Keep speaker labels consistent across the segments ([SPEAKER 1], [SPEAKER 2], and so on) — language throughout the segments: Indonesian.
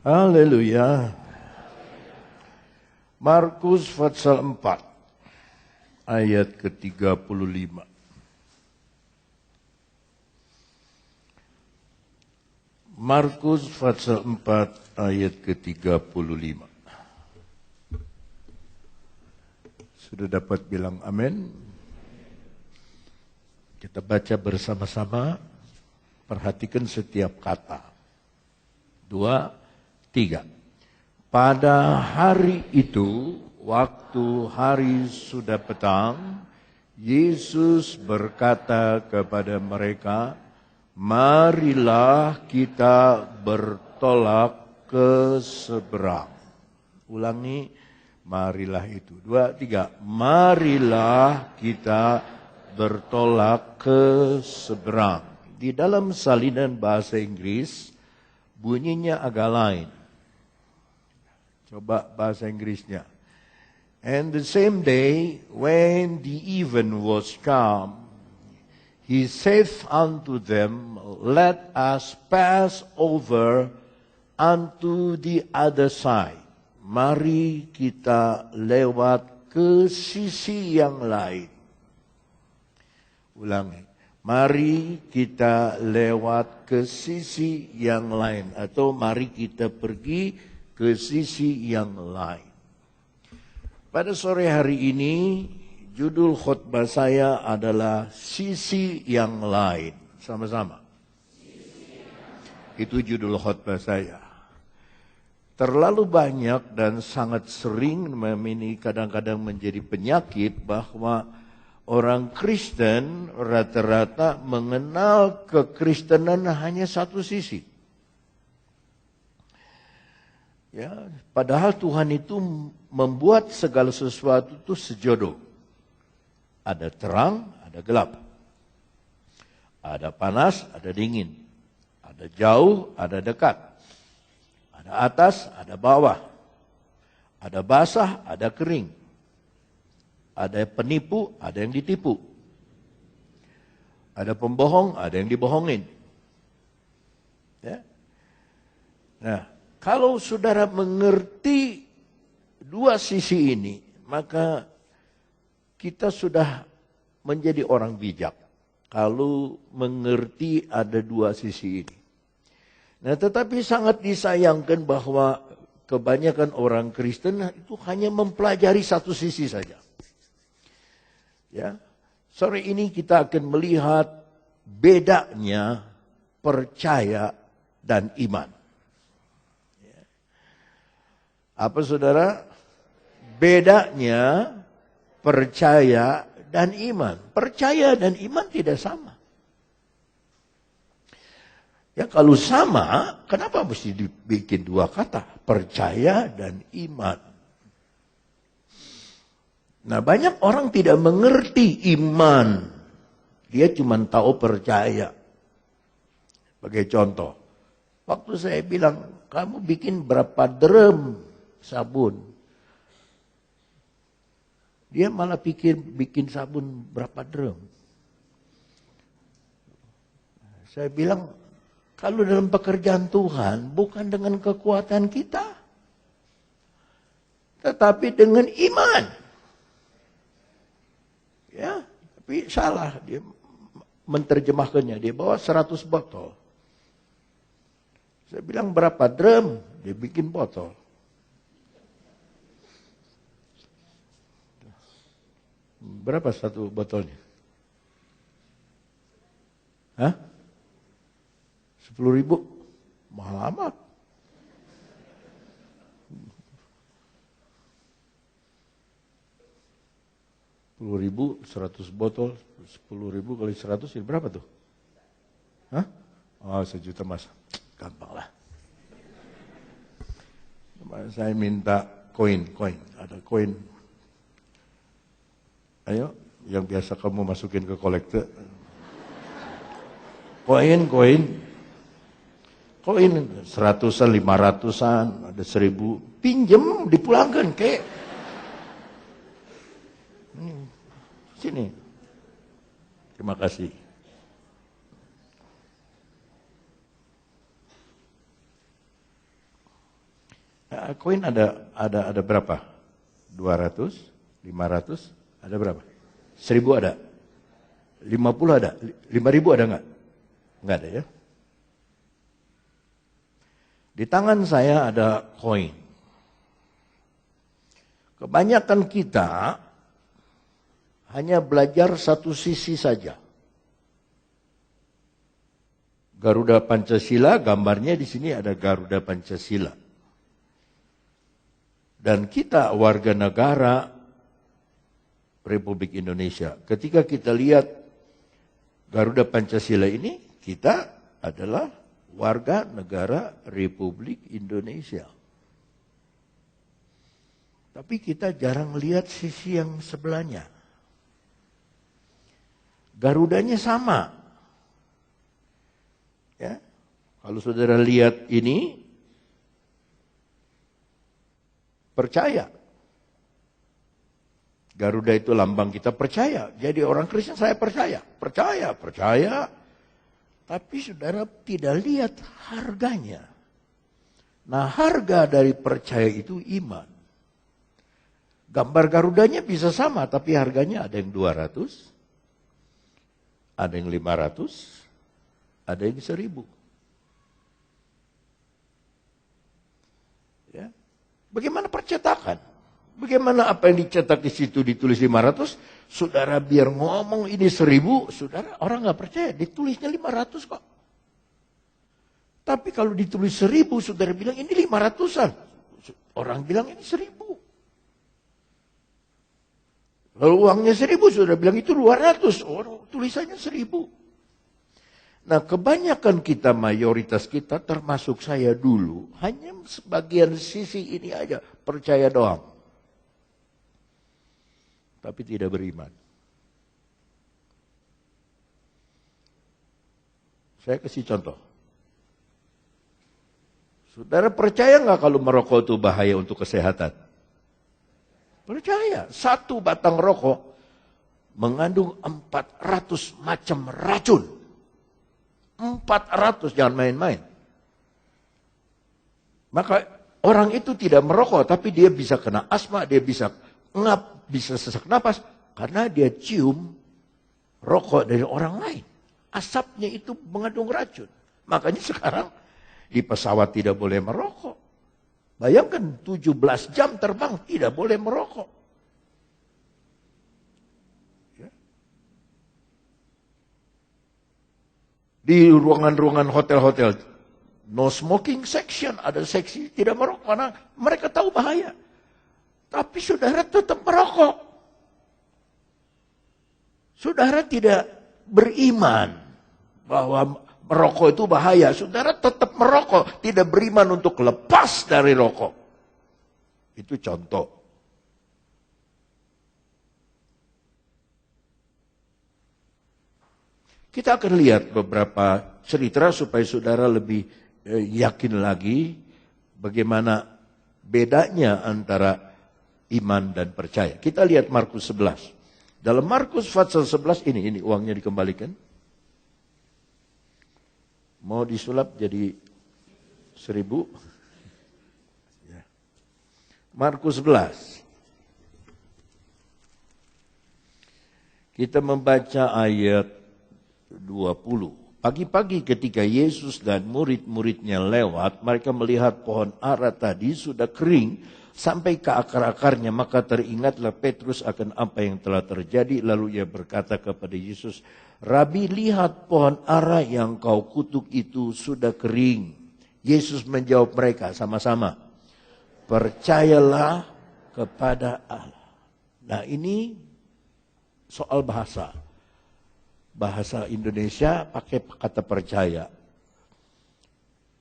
[SPEAKER 1] Haleluya. Markus pasal 4 ayat ke-35. Markus pasal 4 ayat ke-35. Sudah dapat bilang amin? Kita baca bersama-sama, perhatikan setiap kata. 2, 3. Pada hari itu, waktu hari sudah petang, Yesus berkata kepada mereka, "Marilah kita bertolak ke seberang." Ulangi, marilah itu. 2, 3. Marilah kita bertolak ke seberang. Di dalam salinan bahasa Inggris, bunyinya agak lain. Coba bahasa Inggrisnya. And the same day, when the even was come, he saith unto them, Let us pass over unto the other side. Mari kita lewat ke sisi yang lain. Ulangi. Mari kita lewat ke sisi yang lain. Atau mari kita pergi ke sisi yang lain. Pada sore hari ini, judul khotbah saya adalah sisi yang lain. Sama-sama. Itu judul khotbah saya. Terlalu banyak dan sangat sering ini kadang-kadang menjadi penyakit bahwa orang Kristen rata-rata mengenal kekristenan hanya satu sisi. Ya, padahal Tuhan itu membuat segala sesuatu itu sejodoh. Ada terang, ada gelap. Ada panas, ada dingin. Ada jauh, ada dekat. Ada atas, ada bawah. Ada basah, ada kering. Ada penipu, ada yang ditipu. Ada pembohong, ada yang dibohongin. Ya. Nah, kalau saudara mengerti dua sisi ini, maka kita sudah menjadi orang bijak. Kalau mengerti ada dua sisi ini. Nah, tetapi sangat disayangkan bahwa kebanyakan orang Kristen itu hanya mempelajari satu sisi saja. Ya, sore ini kita akan melihat bedanya percaya dan iman. Apa saudara? Bedanya percaya dan iman. Percaya dan iman tidak sama. Ya kalau sama, kenapa mesti dibikin dua kata? Percaya dan iman. Nah, banyak orang tidak mengerti iman. Dia cuma tahu percaya. Sebagai contoh, waktu saya bilang, kamu bikin berapa drum sabun? Dia malah pikir bikin sabun berapa drum. Saya bilang, kalau dalam pekerjaan Tuhan, bukan dengan kekuatan kita, tetapi dengan iman. Ya, tapi salah dia menerjemahkannya. Dia bawa 100 botol. Saya bilang berapa drum? Dia bikin botol. Berapa satu botolnya? Hah? 10.000? Mahal amat. 10.000, 100 botol, 10.000 kali 100, ya berapa tuh? Hah? Oh, 1 juta mas. Gampang lah. Saya minta koin. Ada koin. Ayo, yang biasa kamu masukin ke kolektor. Koin. Koin 100-an, 500-an, ada 1.000. Pinjem, dipulangkan kek. Sini. Terima kasih. Koin ada berapa? 200, 500, ada berapa? 1000 ada? 50 ada? 5000 ada enggak? Enggak ada ya. Di tangan saya ada koin. Kebanyakan kita hanya belajar satu sisi saja. Garuda Pancasila, gambarnya di sini ada Garuda Pancasila. Dan kita warga negara Republik Indonesia. Ketika kita lihat Garuda Pancasila ini, kita adalah warga negara Republik Indonesia. Tapi kita jarang lihat sisi yang sebelahnya. Garudanya sama. Ya, kalau saudara lihat ini, percaya. Garuda itu lambang kita percaya. Jadi orang Kristen saya percaya. Percaya. Tapi saudara tidak lihat harganya. Nah, harga dari percaya itu iman. Gambar Garudanya bisa sama, tapi harganya ada yang 200, ada yang 500, ada yang 1000. Ya. Bagaimana percetakan? Bagaimana apa yang dicetak di situ ditulis 500, saudara biar ngomong ini 1000, saudara orang nggak percaya, ditulisnya 500 kok. Tapi kalau ditulis 1000, saudara bilang ini 500-an. Orang bilang ini 1000. Lalu uangnya 1000, saudara bilang itu 200. Orang tulisannya 1000. Nah, kebanyakan kita, mayoritas kita, termasuk saya dulu, hanya sebagian sisi ini aja, percaya doang. Tapi tidak beriman. Saya kasih contoh. Saudara percaya nggak kalau merokok itu bahaya untuk kesehatan? Percaya. Satu batang rokok mengandung 400 macam racun. 400, jangan main-main. Maka orang itu tidak merokok, tapi dia bisa kena asma, dia bisa ngap, bisa sesak napas, karena dia cium rokok dari orang lain. Asapnya itu mengandung racun. Makanya sekarang di pesawat tidak boleh merokok. Bayangkan 17 jam terbang tidak boleh merokok. Ya. Di ruangan-ruangan hotel-hotel, no smoking section, ada seksi tidak merokok karena mereka tahu bahaya. Tapi saudara tetap merokok. Saudara tidak beriman bahwa merokok itu bahaya. Saudara tetap merokok, tidak beriman untuk lepas dari rokok. Itu contoh. Kita akan lihat beberapa cerita supaya saudara lebih yakin lagi bagaimana bedanya antara iman dan percaya. Kita lihat Markus 11. Dalam Markus pasal 11 ini uangnya dikembalikan. Mau disulap jadi 1000. Ya. Markus 11. Kita membaca ayat 20. Pagi-pagi ketika Yesus dan murid-muridnya lewat, mereka melihat pohon ara tadi sudah kering sampai ke akar-akarnya. Maka teringatlah Petrus akan apa yang telah terjadi. Lalu ia berkata kepada Yesus, Rabi, lihat pohon ara yang kau kutuk itu sudah kering. Yesus menjawab mereka sama-sama, percayalah kepada Allah. Nah, ini soal bahasa. Bahasa Indonesia pakai kata percaya.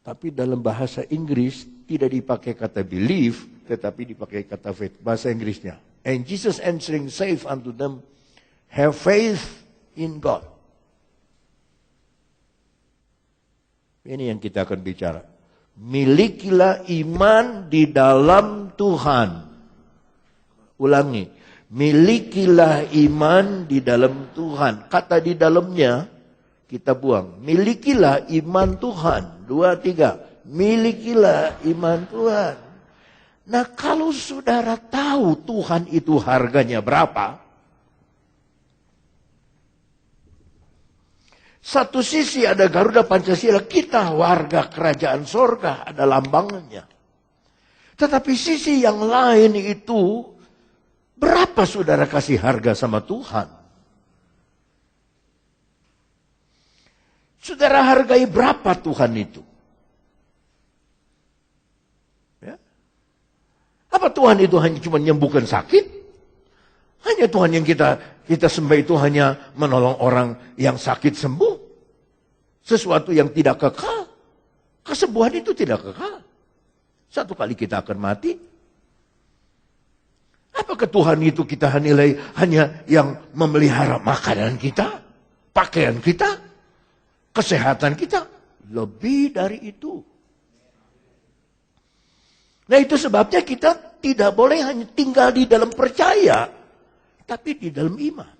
[SPEAKER 1] Tapi dalam bahasa Inggris tidak dipakai kata believe, tetapi dipakai kata faith. Bahasa Inggrisnya. And Jesus answering saith unto them, have faith in God. Ini yang kita akan bicara. Milikilah iman di dalam Tuhan. Ulangi. Milikilah iman di dalam Tuhan. Kata di dalamnya kita buang. Milikilah iman Tuhan. 2, 3. Milikilah iman Tuhan. Nah, kalau saudara tahu Tuhan itu harganya berapa, satu sisi ada Garuda Pancasila, kita warga kerajaan sorga, ada lambangnya. Tetapi sisi yang lain itu, berapa saudara kasih harga sama Tuhan? Saudara hargai berapa Tuhan itu? Ya? Apa Tuhan itu hanya cuma menyembuhkan sakit? Hanya Tuhan yang kita sembah itu hanya menolong orang yang sakit sembuh? Sesuatu yang tidak kekal? Kesembuhan itu tidak kekal. Satu kali kita akan mati. Apakah Tuhan itu kita nilai hanya yang memelihara makanan kita, pakaian kita, kesehatan kita? Lebih dari itu. Nah, itu sebabnya kita tidak boleh hanya tinggal di dalam percaya, tapi di dalam iman.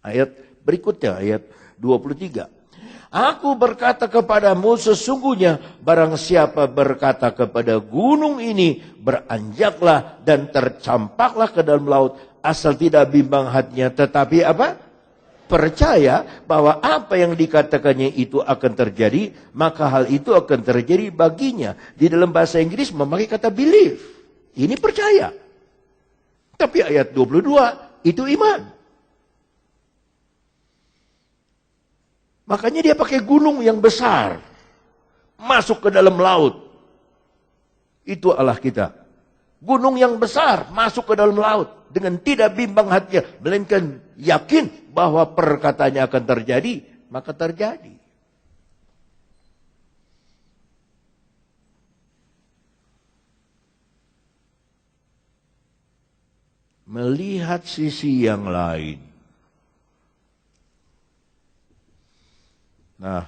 [SPEAKER 1] Ayat berikutnya, ayat 23. Aku berkata kepadamu, sesungguhnya barang siapa berkata kepada gunung ini, beranjaklah dan tercampaklah ke dalam laut, asal tidak bimbang hatinya, tetapi apa? Percaya bahwa apa yang dikatakannya itu akan terjadi, maka hal itu akan terjadi baginya. Di dalam bahasa Inggris memakai kata believe. Ini percaya. Tapi ayat 22 itu iman. Makanya dia pakai gunung yang besar. Masuk ke dalam laut. Itu Allah kita. Gunung yang besar masuk ke dalam laut. Dengan tidak bimbang hatinya. Melainkan yakin bahwa perkataannya akan terjadi. Maka terjadi. Melihat sisi yang lain. Nah,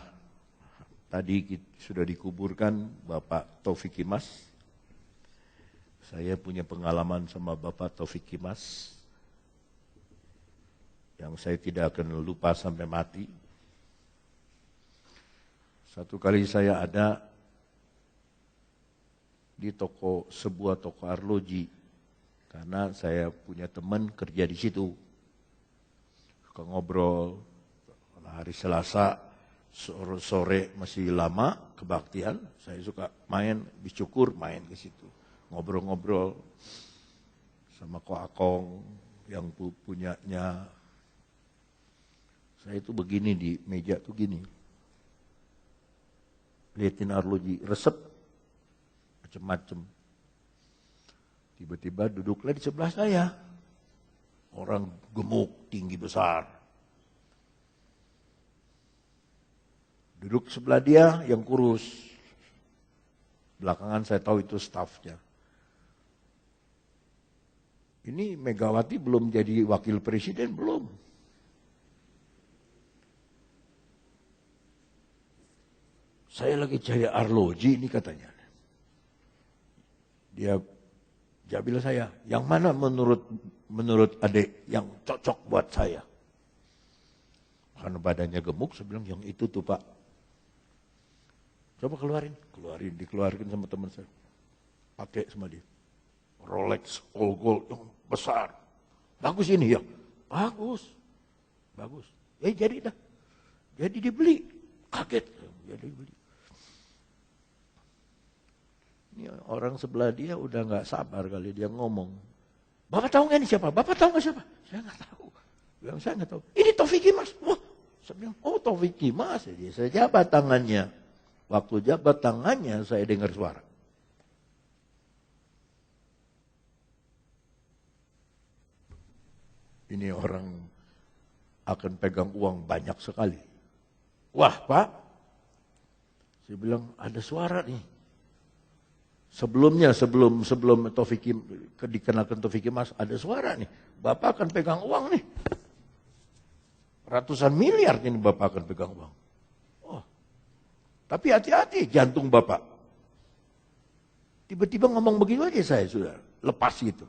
[SPEAKER 1] tadi sudah dikuburkan Bapak Taufik Kimas. Saya punya pengalaman sama Bapak Taufik Kimas yang saya tidak akan lupa sampai mati. Satu kali saya ada di sebuah toko arloji, karena saya punya teman kerja di situ. Suka ngobrol, hari Selasa, sore masih lama kebaktian, saya suka main, habis cukur main ke situ. Ngobrol-ngobrol sama Ko Akong yang punyanya. Saya itu begini di meja tuh gini. Liatin arloji, resep macem-macem. Tiba-tiba duduklah di sebelah saya. Orang gemuk, tinggi, besar. Duduk sebelah dia yang kurus. Belakangan saya tahu itu stafnya. Ini Megawati belum jadi wakil presiden, belum. Saya lagi cari arloji ini katanya. Dia bilang saya, yang mana menurut adik yang cocok buat saya? Karena badannya gemuk, saya bilang yang itu tuh Pak. Coba dikeluarin sama teman saya. Pakai sama dia. Rolex all gold yang besar. Bagus ini ya. Bagus. Jadi dah. Jadi dibeli. Kaget. Jadi dibeli. Ini orang sebelah dia udah gak sabar kali dia ngomong. Bapak tahu gak ini siapa? Bapak tahu gak siapa? Saya gak tahu. Saya gak tahu. Ini Taufik Kimas. Wah. Saya bilang, oh Taufik Kimas. Jadi saya jabat tangannya. Waktu jabat tangannya saya dengar suara. Ini orang akan pegang uang banyak sekali. Wah Pak, saya bilang ada suara nih. Sebelum dikenalkan Taufik Kimas ada suara nih. Bapak akan pegang uang nih. Ratusan miliar ini Bapak akan pegang uang. Tapi hati-hati jantung Bapak. Tiba-tiba ngomong begitu aja saya sudah lepas gitu.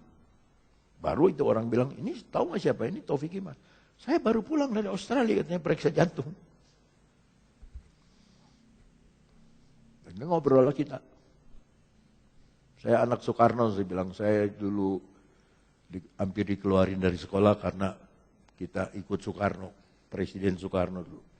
[SPEAKER 1] Baru itu orang bilang, ini tahu gak siapa ini? Taufik Kimas. Saya baru pulang dari Australia katanya periksa jantung. Dan ngobrol lah kita. Saya anak Soekarno, saya bilang, saya dulu hampir dikeluarin dari sekolah karena kita ikut Soekarno, Presiden Soekarno dulu.